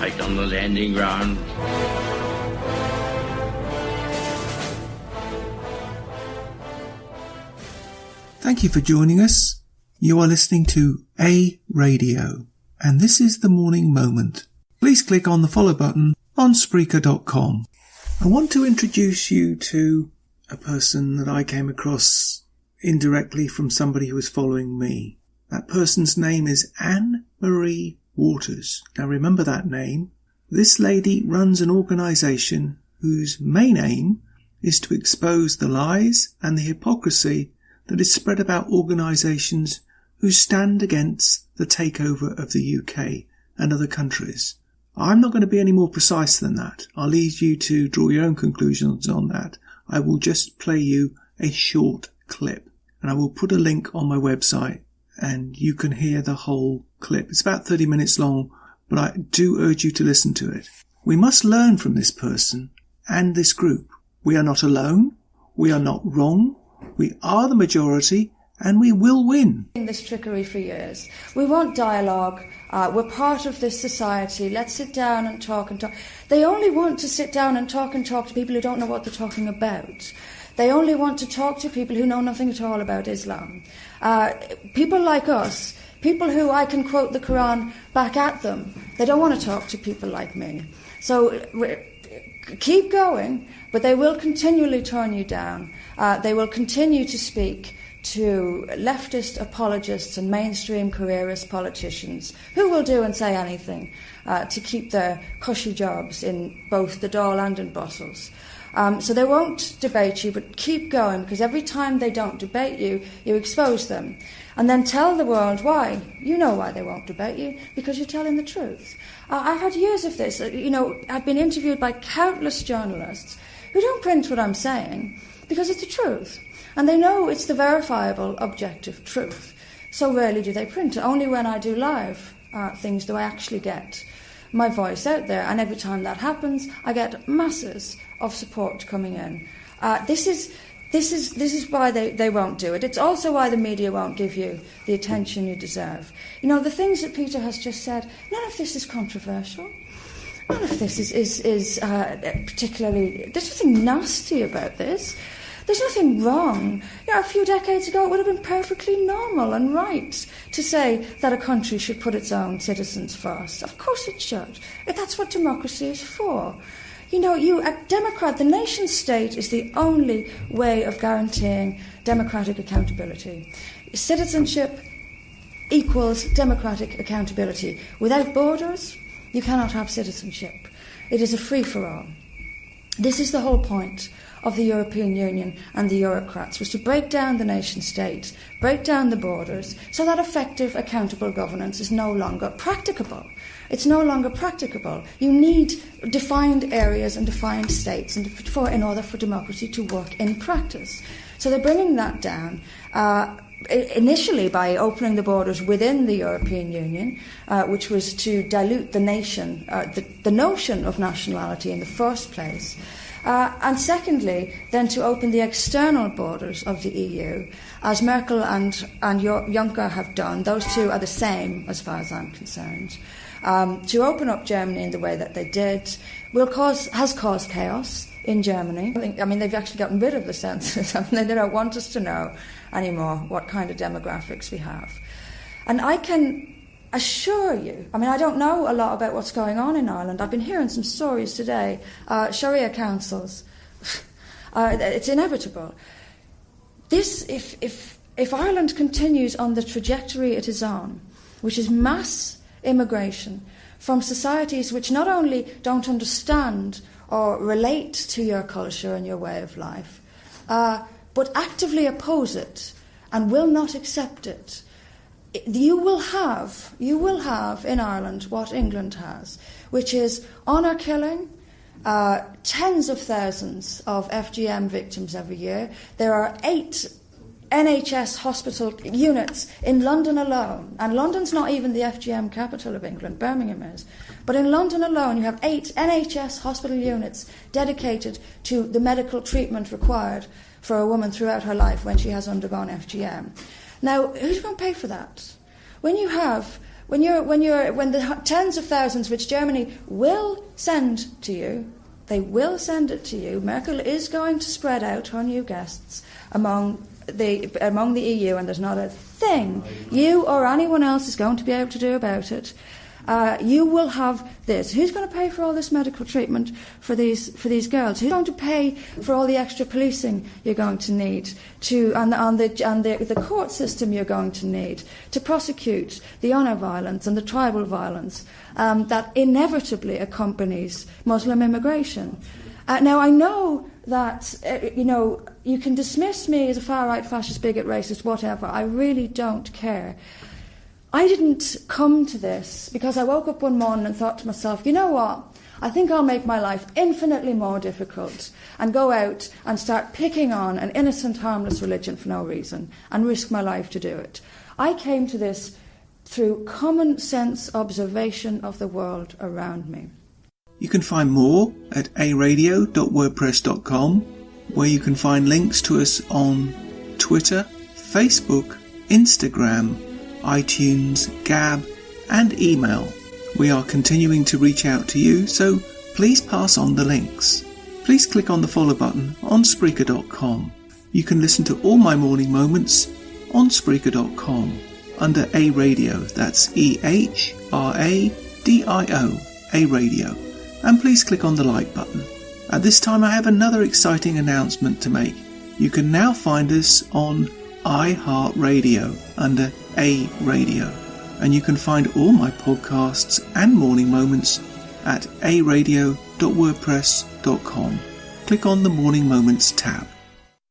Right on the landing ground. Thank you for joining us. You are listening to A Radio, and this is The Morning Moment. Please click on the follow button on Spreaker.com. I want to introduce you to a person that I came across indirectly from somebody who was following me. That person's name is Anne Marie Waters. Now remember that name. This lady runs an organisation whose main aim is to expose the lies and the hypocrisy that is spread about organisations who stand against the takeover of the UK and other countries. I'm not going to be any more precise than that. I'll leave you to draw your own conclusions on that. I will just play you a short clip, and I will put a link on my website and you can hear the whole clip. It's about 30 minutes long, but I do urge you to listen to it. We must learn from this person and this group. We are not alone. We are not wrong. We are the majority, and we will win. This trickery for years. We want dialogue. We're part of this society. Let's sit down and talk and talk. They only want to sit down and talk to people who don't know what they're talking about. They only want to talk to people who know nothing at all about Islam. People like us, people who I can quote the Quran back at them, they don't want to talk to people like me. So keep going, but they will continually turn you down. They will continue to speak to leftist apologists and mainstream careerist politicians who will do and say anything to keep their cushy jobs in both the Dáil and in Brussels. So they won't debate you, but keep going, because every time they don't debate you, you expose them. And then tell the world why. You know why they won't debate you, because you're telling the truth. I've had years of this. I've been interviewed by countless journalists who don't print what I'm saying because it's the truth. And they know it's the verifiable, objective truth. So rarely do they print it. Only when I do live things do I actually get my voice out there. And every time that happens, I get masses of support coming in. This is why they won't do it. It's also why the media won't give you the attention you deserve. The things that Peter has just said, none of this is controversial. None of this is particularly... There's nothing nasty about this. There's nothing wrong. A few decades ago it would have been perfectly normal and right to say that a country should put its own citizens first. Of course it should. That's what democracy is for. A democrat, the nation state is the only way of guaranteeing democratic accountability. Citizenship equals democratic accountability. Without borders, you cannot have citizenship. It is a free-for-all. This is the whole point of the European Union and the Eurocrats, was to break down the nation state, break down the borders, so that effective, accountable governance is no longer practicable. It's no longer practicable. You need defined areas and defined states in order for democracy to work in practice. So they're bringing that down, initially by opening the borders within the European Union, which was to dilute the nation, the notion of nationality in the first place. And secondly, then to open the external borders of the EU, as Merkel and Juncker have done. Those two are the same as far as I'm concerned. To open up Germany in the way that they did has caused chaos in Germany. I mean, they've actually gotten rid of the census. They don't want us to know anymore what kind of demographics we have. And I can assure you, I don't know a lot about what's going on in Ireland. I've been hearing some stories today. Sharia councils. It's inevitable. If Ireland continues on the trajectory it is on, which is mass immigration from societies which not only don't understand or relate to your culture and your way of life, but actively oppose it and will not accept it, you will have in Ireland what England has, which is honour killing, tens of thousands of FGM victims every year. There are 8 NHS hospital units in London alone, and London's not even the FGM capital of England, Birmingham is, but in London alone you have 8 NHS hospital units dedicated to the medical treatment required for a woman throughout her life when she has undergone FGM. Now, who's going to pay for that? When you have when the tens of thousands which Germany will send to you, they will send it to you. Merkel is going to spread out her new guests among the EU, and there's not a thing you or anyone else is going to be able to do about it. You will have this. Who's going to pay for all this medical treatment for these girls? Who's going to pay for all the extra policing you're going to need and the court system you're going to need to prosecute the honour violence and the tribal violence that inevitably accompanies Muslim immigration? Now, I know that, you can dismiss me as a far-right, fascist, bigot, racist, whatever. I really don't care. I didn't come to this because I woke up one morning and thought to myself, you know what? I think I'll make my life infinitely more difficult and go out and start picking on an innocent, harmless religion for no reason and risk my life to do it. I came to this through common sense observation of the world around me. You can find more at aradio.wordpress.com, where you can find links to us on Twitter, Facebook, Instagram, iTunes, Gab, and email. We are continuing to reach out to you, so please pass on the links. Please click on the follow button on Spreaker.com. You can listen to all my morning moments on Spreaker.com under A Radio, that's EHRADIO, A Radio. And please click on the like button. At this time I have another exciting announcement to make. You can now find us on iHeartRadio under A Radio, and you can find all my podcasts and morning moments at aradio.wordpress.com. Click on the Morning Moments tab.